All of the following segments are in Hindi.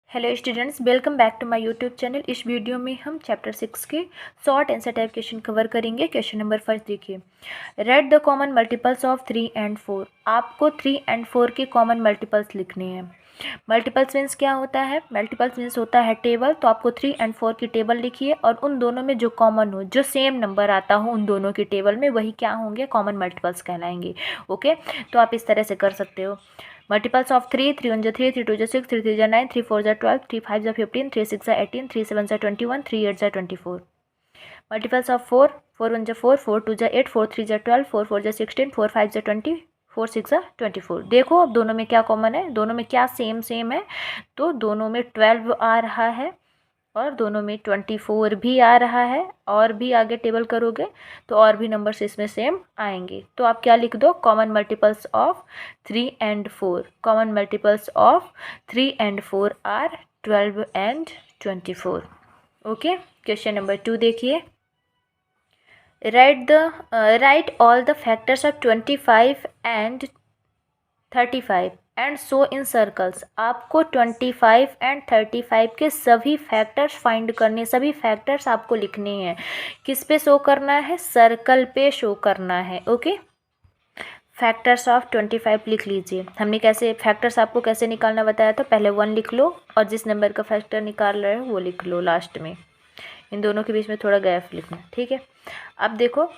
Hello students, welcome back to my YouTube channel. इस वीडियो में हम चैप्टर 6 के short answer type question cover करेंगे। क्वेश्चन नंबर फर्स्ट देखिए, write the common multiples of 3 and 4। आपको 3 एंड 4 के कॉमन मल्टीपल्स लिखने हैं। मल्टीपल्स मीन्स क्या होता है? मल्टीपल्स मीन्स होता है टेबल। तो आपको 3 एंड 4 की टेबल लिखिए और उन दोनों में जो कॉमन हो, जो सेम नंबर आता हो उन दोनों की टेबल में, वही क्या होंगे? कॉमन मल्टीपल्स कहलाएंगे। ओके, तो आप इस तरह से कर सकते हो। Multiples of 3, 3 1 3, 3 2 6, 3 3 9, 3 4 12, 3 5 15, 3 6 18, 3 7 21, 3 8 24। Multiples of 4, 4 1 4, 4 2 8, 4 3 12, 4 4 16, 4 5 20, 4 6 24। देखो अब दोनों में क्या कॉमन है, दोनों में क्या सेम है। तो दोनों में 12 आ रहा है और दोनों में 24 भी आ रहा है। और भी आगे टेबल करोगे तो और भी नंबर्स इसमें सेम आएंगे। तो आप क्या लिख दो? Common multiples of 3 and 4। Common multiples of 3 and 4 are 12 and 24। Okay, question number 2 देखिए, write all the factors of 25 and 35 and so in circles. आपको 25 एंड 35 के सभी फैक्टर्स फाइंड करने, सभी फैक्टर्स आपको लिखने हैं। किस पे शो करना है? सर्कल पे शो करना है। ओके, फैक्टर्स ऑफ 25 लिख लीजिए। हमने कैसे फैक्टर्स आपको कैसे निकालना बताया था? पहले 1 लिख लो और जिस नंबर का फैक्टर निकाल रहे हो वो लिख लो लास्ट में। इन दोनों के बीच में थोड़ा गैप लिखना, ठीक है। अब देखो,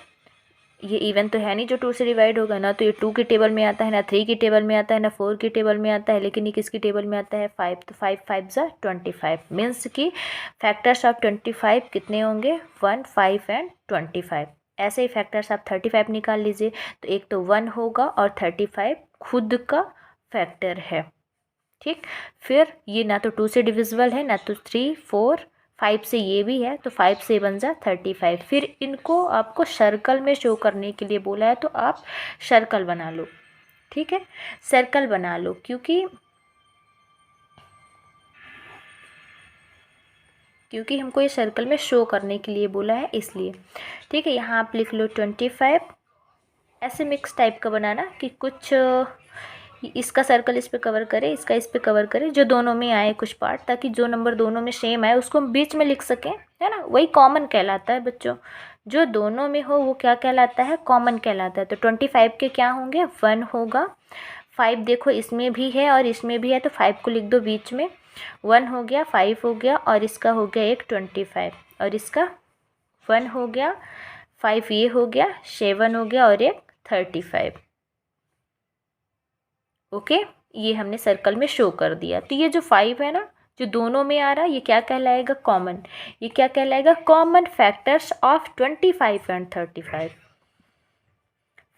ये इवन तो है नहीं जो 2 से डिवाइड होगा ना, तो ये 2 की टेबल में आता है, ना 3 की टेबल में आता है, ना 4 की टेबल में आता है, लेकिन ये किसकी टेबल में आता है? 5। तो 5 5 ज़ा 25 मीन्स कि फैक्टर्स ऑफ 25 कितने होंगे? 1 5 एंड 25। ऐसे ही फैक्टर्स आप 35 निकाल लीजिए। तो एक तो 1 होगा और 35 खुद का फैक्टर है, ठीक। फिर ये ना तो 2 से डिविजिबल है, ना तो 3 4 5 से ये भी है, तो 5 से 1 ज़ा 35। फिर इनको आपको सर्कल में शो करने के लिए बोला है, तो आप सर्कल बना लो, ठीक है। सर्कल बना लो क्योंकि हमको ये सर्कल में शो करने के लिए बोला है, इसलिए, ठीक है। यहाँ आप लिख लो 25। ऐसे मिक्स टाइप का बनाना कि कुछ इसका सर्कल इस पे कवर करे, इसका इस पे कवर करे, जो दोनों में आए कुछ पार्ट, ताकि जो नंबर दोनों में सेम आए उसको हम बीच में लिख सकें, है ना। वही कॉमन कहलाता है बच्चों। जो दोनों में हो वो क्या कहलाता है? कॉमन कहलाता है। तो 25 के क्या होंगे? 1 होगा। 5 देखो इसमें भी है और इसमें भी है, तो 5 को लिख दो बीच में। 1 हो गया, 5 हो गया और इसका हो गया एक 25 और इसका 1 हो गया, 5 ये हो गया, 7 हो गया और एक 35। ओके, ये हमने सर्कल में शो कर दिया। तो ये जो 5 है ना, जो दोनों में आ रहा है, ये क्या कहलाएगा? कॉमन। ये क्या कहलाएगा? Common factors of 25 and 35।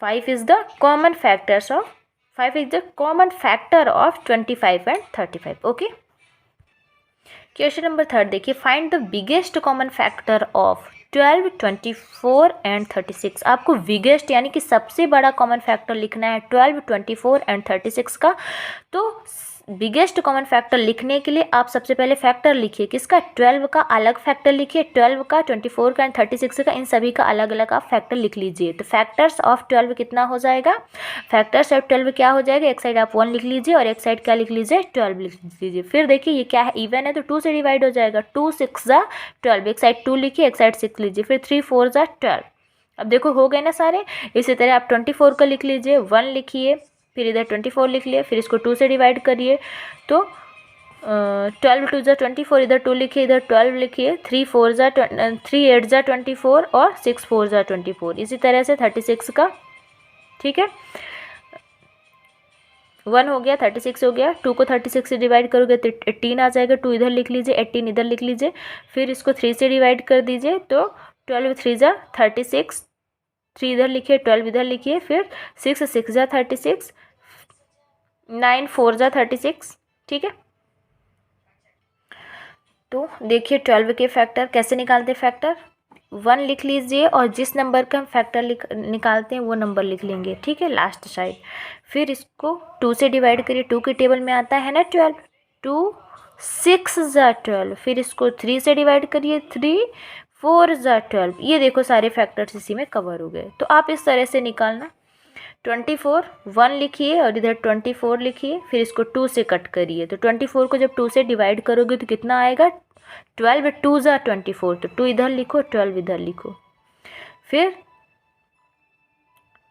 5 is the common factors of 5 is the common factor of 25 and 35। Okay, question number 3 देखिए, find the biggest common factor of 12 24 and 36। आपको बिगेस्ट यानी कि सबसे बड़ा कॉमन फैक्टर लिखना है 12 24 एंड 36 का। तो बिगेस्ट कॉमन फैक्टर लिखने के लिए आप सबसे पहले फैक्टर लिखिए। किसका? 12 का अलग फैक्टर लिखिए, 12 का, 24 का एंड 36 का, इन सभी का अलग अलग आप फैक्टर लिख लीजिए। तो फैक्टर्स ऑफ 12 कितना हो जाएगा? फैक्टर्स ऑफ 12 क्या हो जाएगा? एक साइड आप 1 लिख लीजिए और एक साइड क्या लिख लीजिए? 12 लिख लीजिए। फिर देखिए ये क्या है? इवन है तो 2 से डिवाइड हो जाएगा। 2 6 ज़ा 12। एक साइड 2 लिखिए, एक साइड 6 लीजिए। फिर 3 4 ज़ा 12। अब देखो हो गए ना सारे। इसी तरह आप 24 का लिख लीजिए, 1 लिखिए, फिर इधर 24 लिख लिए, फिर इसको 2 से डिवाइड करिए। तो 12 2 ज़ा 24, इधर 2 लिखिए, इधर 12 लिखिए, 3 8 ज़ा 24 और 6 4 ज़ा 24। इसी तरह से 36 का, ठीक है। 1 हो गया, 36 हो गया। 2 को 36 से डिवाइड करोगे तो 18 आ जाएगा। 2 इधर लिख लीजिए, 18 इधर लिख लीजिए। फिर इसको 3 से डिवाइड कर दीजिए, तो 12 3 ज़ा 36, 3 इधर लिखिए, 12 इधर लिखिए। फिर 6 6 ज़ा 36, 9 4 ज़ा 36, ठीक है। तो देखिए 12 के फैक्टर कैसे निकालते हैं? फैक्टर 1 लिख लीजिए और जिस नंबर का हम फैक्टर निकालते हैं वो नंबर लिख लेंगे, ठीक है, लास्ट साइड। फिर इसको 2 से डिवाइड करिए। 2 की टेबल में आता है ना 12। 2 6 ज़ा 12। फिर इसको 3 से डिवाइड करिए। 3 4 ज़ा 12। ये देखो सारे फैक्टर्स इसी में कवर हो गए। तो आप इस तरह से निकालना। 24 1 लिखिए और इधर 24 लिखिए, फिर इसको 2 से कट करिए। तो 24 को जब 2 से डिवाइड करोगे तो कितना आएगा? 12 2 ज़ा 24, तो 2 इधर लिखो, 12 इधर लिखो। फिर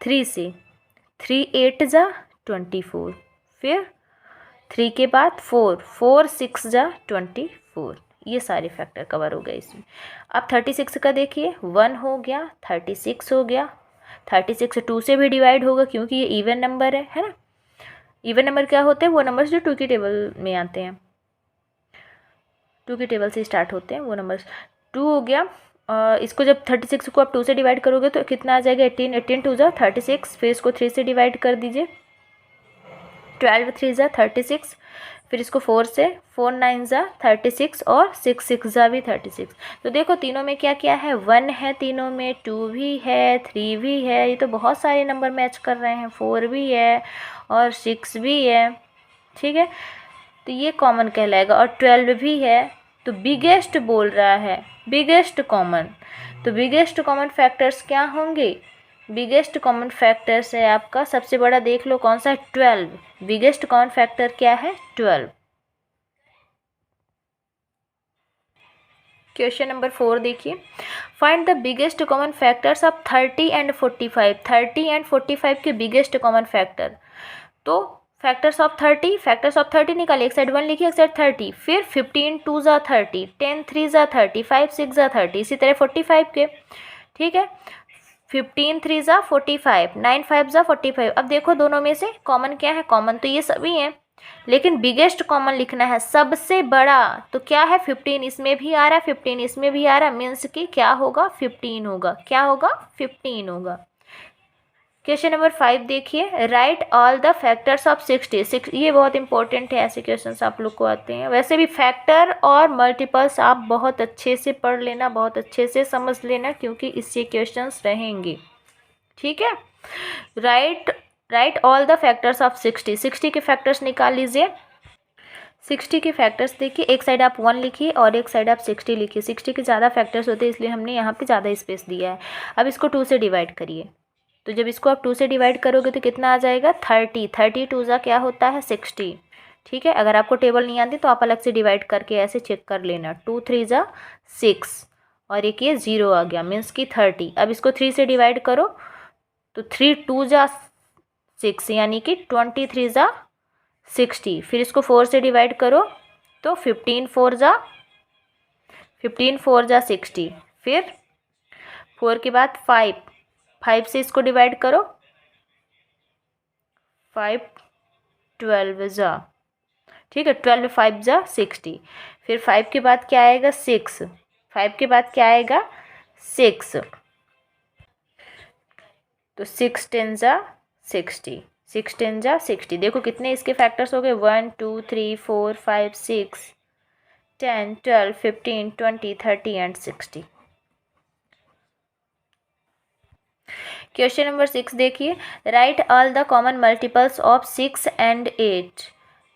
3 से, 3 8 ज़ा 24, फिर 3 के बाद 4 4 6 ज़ा 24। ये सारे फैक्टर कवर हो गए इसमें। अब 36 का देखिए, 1 हो गया, 36 हो गया, 36 2 से भी डिवाइड होगा क्योंकि ये इवन नंबर है ना। इवन नंबर क्या होते हैं? वो नंबर्स जो 2 की टेबल में आते हैं, 2 की टेबल से स्टार्ट होते हैं वो नंबर्स। 2 हो गया, इसको जब 36 को आप 2 से डिवाइड करोगे तो कितना आ जाएगा? 18 18 2 ज़ा 36, फिर इसको 3 से डिवाइड कर दीजिए, 12 3 ज़ा 36, फिर इसको 4 से, 4 9 ज़ा 36 और 6 6 ज़ा भी 36। तो देखो तीनों में क्या क्या है? 1 है तीनों में, 2 भी है, 3 भी है, ये तो बहुत सारे नंबर मैच कर रहे हैं, 4 भी है और 6 भी है। ठीक है, तो ये कॉमन कहलाएगा। और 12 भी है, तो बिगेस्ट बोल रहा है, बिगेस्ट कॉमन। तो बिगेस्ट कॉमन फैक्टर्स क्या होंगे? बिगेस्ट कॉमन फैक्टर्स है आपका, सबसे बड़ा देख लो कौन सा है? 12। बिगेस्ट कॉमन फैक्टर क्या है? 12। क्वेश्चन नंबर 4 देखिए, find the biggest common factors of 30 and 45। 30 and 45 के बिगेस्ट कॉमन फैक्टर। तो फैक्टर्स ऑफ 30, फैक्टर्स ऑफ 30 निकालिए, एक साइड 1 लिखिए, एक साइड 30, फिर 15 2 ज़ा 30, 10 3 ज़ा 30, 5 6 ज़ा 30, इसी तरह 45 के। ठीक है, 15 3 ज़ा 45, 9 5 ज़ा 45। अब देखो दोनों में से कॉमन क्या है? कॉमन तो ये सभी हैं, लेकिन बिगेस्ट कॉमन लिखना है, सबसे बड़ा। तो क्या है? 15 इसमें भी आ रहा है, 15 इसमें भी आ रहा है, मीन्स कि क्या होगा? 15 होगा। क्या होगा? 15 होगा। क्वेश्चन नंबर 5 देखिए, write all the factors of 66। ये बहुत इंपॉर्टेंट है, ऐसे क्वेश्चंस आप लोग को आते हैं। वैसे भी फैक्टर और मल्टीपल्स आप बहुत अच्छे से पढ़ लेना, बहुत अच्छे से समझ लेना, क्योंकि इससे क्वेश्चंस रहेंगे। ठीक है, right all the factors of 60। 60 के फैक्टर्स निकाल लीजिए। 60 के फैक्टर्स देखिए, एक साइड आप 1 लिखिए और एक साइड आप 60 लिखिए। 60 के ज़्यादा फैक्टर्स होते हैं, इसलिए हमने यहाँ पे ज़्यादा स्पेस दिया है। अब इसको 2 से डिवाइड करिए। तो जब इसको आप 2 से डिवाइड करोगे तो कितना आ जाएगा? 30। 30 2 ज़ा क्या होता है? 60। ठीक है, अगर आपको टेबल नहीं आती तो आप अलग से डिवाइड करके ऐसे चेक कर लेना। 2 3 ज़ा 6 और एक ये 0 आ गया, मीन्स की 30। अब इसको 3 से डिवाइड करो तो 3 2 ज़ा 6 यानी कि 23 ज़ा 60। फिर इसको 4 से डिवाइड करो तो 15 4 ज़ा 60। फिर 4 के बाद 5, 5 से इसको डिवाइड करो, 5 12 ज़ा, ठीक है, 12 5 ज़ा 60। फिर 5 के बाद क्या आएगा? 6। 5 के बाद क्या आएगा? 6। तो 6 10 ज़ा 60, 6 10 ज़ा 60। देखो कितने इसके फैक्टर्स हो गए? 1 2 3 4 5 6 10 12 15 20 30 एंड 60। क्वेश्चन नंबर 6 देखिए, write all the common multiples of 6 and 8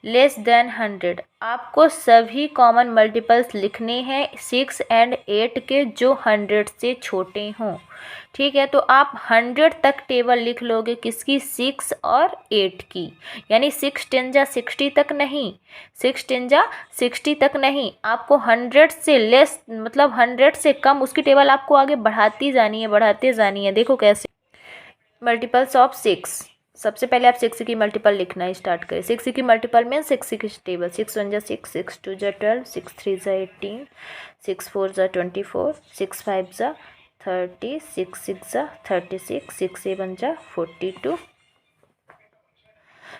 less than 100। आपको सभी कॉमन मल्टीपल्स लिखने हैं 6 एंड 8 के जो 100 से छोटे हों। ठीक है, तो आप 100 तक टेबल लिख लोगे, किसकी? 6 और 8 की, यानी 6 10 जा 60 तक नहीं, 6 10 जा 60 तक नहीं, आपको 100 से लेस, मतलब 100 से कम, उसकी टेबल आपको आगे बढ़ाती जानी है, बढ़ाते जानी है। देखो कैसे? मल्टीपल्स ऑफ 6, सबसे पहले आप 6 की मल्टीपल लिखना स्टार्ट करें। 6 की मल्टीपल में 6 की टेबल, 6 1 जा 6, 6 2 जा 12, 6 3 जा 18, 6 4 जा 24, 6 5 जा 30, 6 6 जा 36, 6 7 जा 42,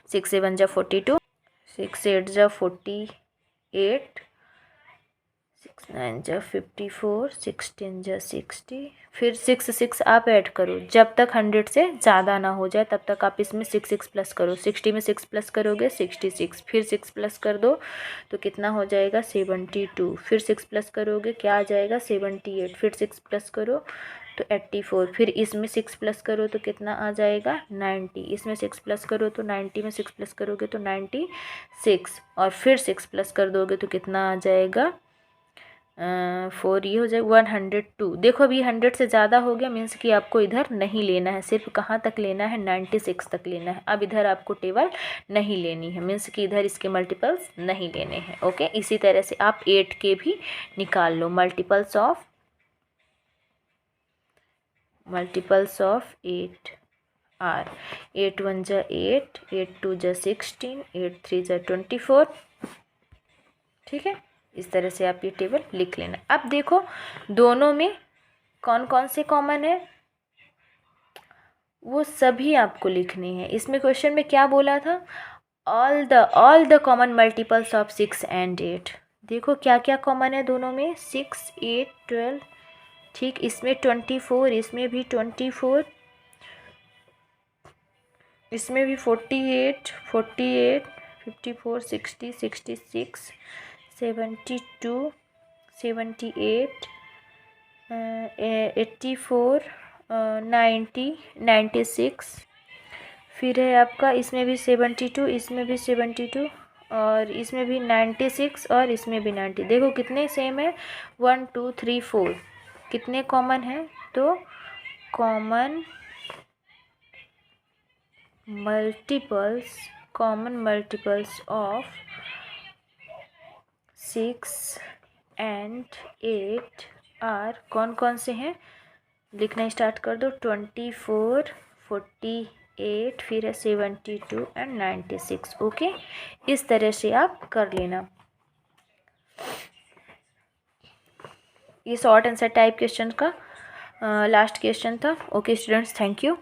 6 7 जा 42, 6 8 जा 48, 6 9 जा 54, 6 10 जा 60। फिर 6 6 आप ऐड करो, जब तक 100 से ज़्यादा ना हो जाए तब तक आप इसमें 6 6 प्लस करो। 60 में 6 प्लस करोगे 66, फिर 6 प्लस कर दो तो कितना हो जाएगा? 72। फिर 6 प्लस करोगे क्या आ जाएगा? 78। फिर 6 प्लस करो तो 84। फिर इसमें 6 प्लस करो तो कितना आ जाएगा? 90। इसमें 6 प्लस करो तो 90 में 6 प्लस करोगे तो 96, और फिर 6 प्लस कर दोगे तो कितना आ जाएगा? 4 ये हो जाएगा 102। देखो अभी 100 से ज़्यादा हो गया, मीन्स कि आपको इधर नहीं लेना है, सिर्फ कहाँ तक लेना है 96 तक लेना है। अब इधर आपको टेबल नहीं लेनी है, मीन्स कि इधर इसके मल्टीपल्स नहीं लेने हैं। ओके, इसी तरह से आप 8 के भी निकाल लो, मल्टीपल्स ऑफ 8 आर। 8 1 जा 8, 8 2 जा 16, 8 3 जा 24। ठीक है, इस तरह से आप ये टेबल लिख लेना। अब देखो दोनों में कौन कौन से कॉमन है, वो सभी आपको लिखने हैं। इसमें क्वेश्चन में क्या बोला था, all the common multiples of 6 and 8। देखो क्या क्या कॉमन है दोनों में, 6 8 12। ठीक, इसमें 24, इसमें भी 24, इसमें भी 48 48, 54 60 66 72 78 84 90 96। फिर है आपका इसमें भी 72, इसमें भी 72, और इसमें भी 96, और इसमें भी 90। देखो कितने सेम है, 1 2 3 4। कितने कॉमन है, तो common multiples of 6 and 8 are कौन कौन से हैं, लिखना स्टार्ट कर दो। 24 48, फिर है 72 and 96। ओके, इस तरह से आप कर लेना। ये शॉर्ट आंसर टाइप क्वेश्चन का लास्ट क्वेश्चन था। Okay students, thank you.